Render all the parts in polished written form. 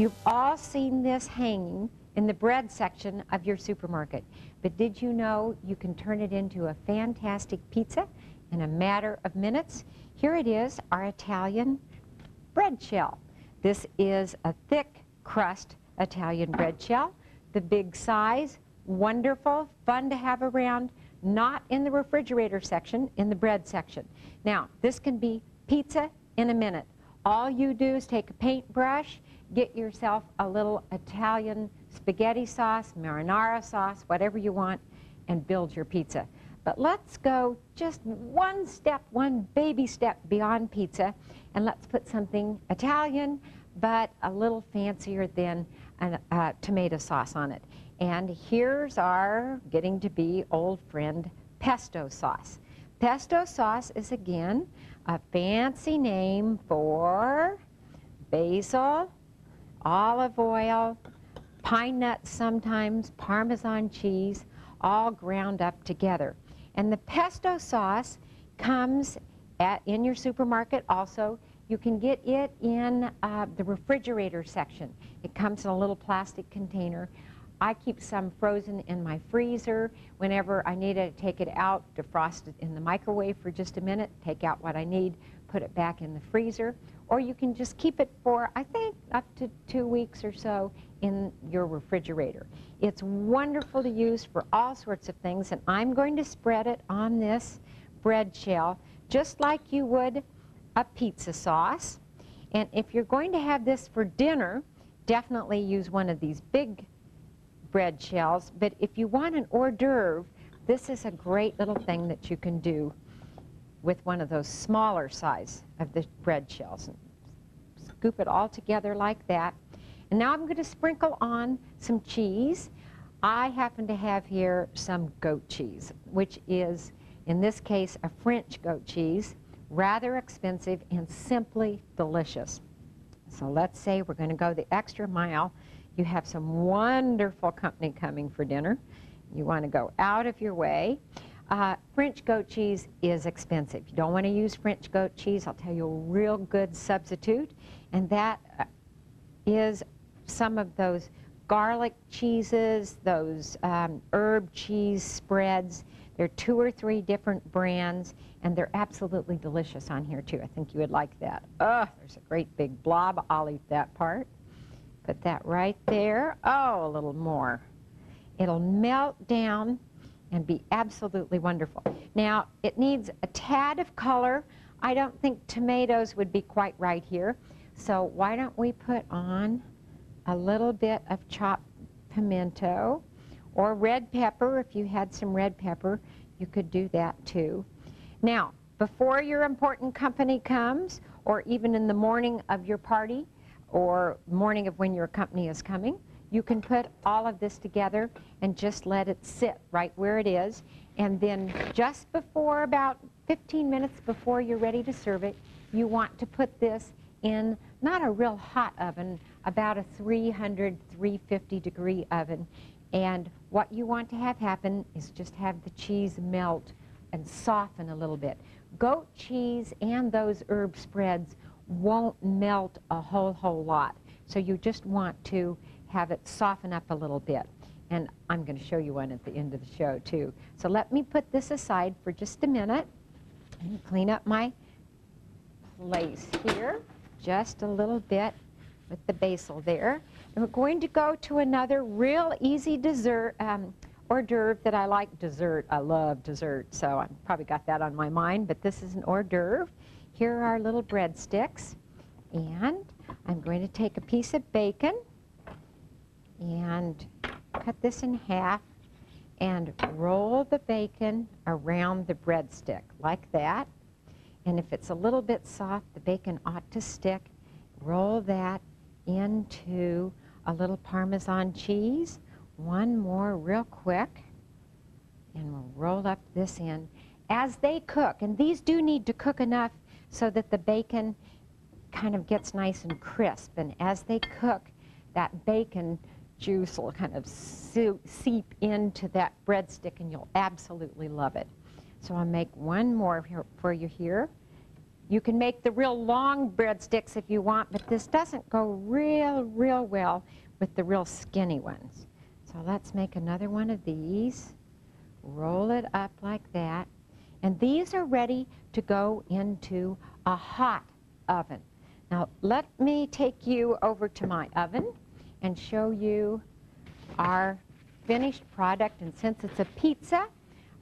You've all seen this hanging in the bread section of your supermarket, but did you know you can turn it into a fantastic pizza in a matter of minutes? Here it is, our Italian bread shell. This is a thick crust Italian bread shell, the big size, wonderful, fun to have around, not in the refrigerator section, in the bread section. Now, this can be pizza in a minute. All you do is take a paintbrush, get yourself a little Italian spaghetti sauce, marinara sauce, whatever you want, and build your pizza. But let's go just one step, one baby step beyond pizza, and let's put something Italian, but a little fancier than a tomato sauce on it. And here's our getting to be old friend, pesto sauce. Pesto sauce is, again, a fancy name for basil, olive oil, pine nuts sometimes, Parmesan cheese, all ground up together. And the pesto sauce comes in your supermarket also. You can get it in the refrigerator section. It comes in a little plastic container. I keep some frozen in my freezer. Whenever I need it, take it out, defrost it in the microwave for just a minute, take out what I need, put it back in the freezer. Or you can just keep it for, I think, up to 2 weeks or so in your refrigerator. It's wonderful to use for all sorts of things, and I'm going to spread it on this bread shell just like you would a pizza sauce. And if you're going to have this for dinner, definitely use one of these big bread shells. But if you want an hors d'oeuvre, this is a great little thing that you can do with one of those smaller size of the bread shells. Scoop it all together like that. And now I'm going to sprinkle on some cheese. I happen to have here some goat cheese, which is, in this case, a French goat cheese, rather expensive and simply delicious. So let's say we're going to go the extra mile. You have some wonderful company coming for dinner. You want to go out of your way. French goat cheese is expensive. You don't want to use French goat cheese. I'll tell you a real good substitute, and that is some of those garlic cheeses, those herb cheese spreads. There are 2 or 3 different brands, and they're absolutely delicious on here too. I think you would like that. Oh, there's a great big blob. I'll eat that part. Put that right there. Oh, a little more. It'll melt down and be absolutely wonderful. Now, it needs a tad of color. I don't think tomatoes would be quite right here. So why don't we put on a little bit of chopped pimento or red pepper. If you had some red pepper, you could do that too. Now, before your important company comes, or even in the morning of your party, or morning of when your company is coming, you can put all of this together and just let it sit right where it is. And then just before, about 15 minutes before you're ready to serve it, you want to put this in not a real hot oven, about a 300, 350 degree oven. And what you want to have happen is just have the cheese melt and soften a little bit. Goat cheese and those herb spreads won't melt a whole lot. So you just want to have it soften up a little bit. And I'm going to show you one at the end of the show too. So let me put this aside for just a minute and clean up my place here just a little bit with the basil there. And we're going to go to another real easy dessert, hors d'oeuvre that I like. Dessert, I love dessert, so I probably got that on my mind, but this is an hors d'oeuvre. Here are our little breadsticks, and I'm going to take a piece of bacon and cut this in half and roll the bacon around the breadstick like that. And if it's a little bit soft, the bacon ought to stick. Roll that into a little Parmesan cheese. One more real quick, and we'll roll up this in. As they cook, and these do need to cook enough so that the bacon kind of gets nice and crisp, and as they cook, that bacon juice will kind of seep into that breadstick, and you'll absolutely love it. So I'll make one more here for you here. You can make the real long breadsticks if you want, but this doesn't go real well with the real skinny ones. So let's make another one of these. Roll it up like that. And these are ready to go into a hot oven. Now let me take you over to my oven and show you our finished product. And since it's a pizza,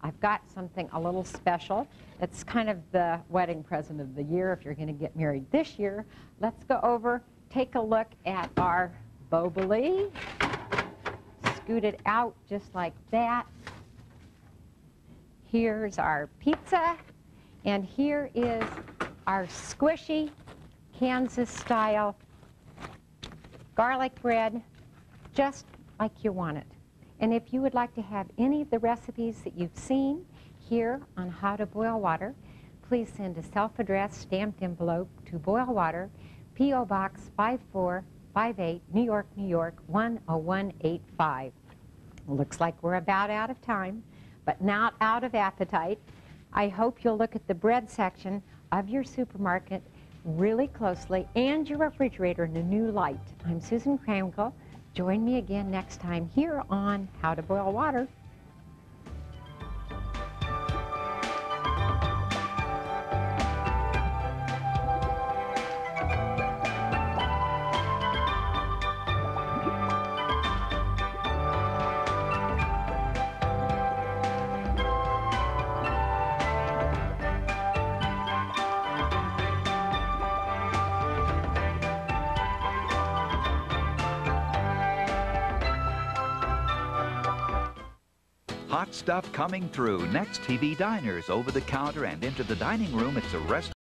I've got something a little special. It's kind of the wedding present of the year if you're going to get married this year. Let's go over, take a look at our boboli. Scoot it out just like that. Here's our pizza, and here is our squishy Kansas-style garlic bread, just like you want it. And if you would like to have any of the recipes that you've seen here on How to Boil Water, please send a self-addressed stamped envelope to Boil Water, P.O. Box 5458, New York, New York, 10185. Looks like we're about out of time, but not out of appetite. I hope you'll look at the bread section of your supermarket really closely and your refrigerator in a new light. I'm Susan Krankel. Join me again next time here on How to Boil Water. Hot stuff coming through. Next, TV diners over the counter and into the dining room. It's a restaurant.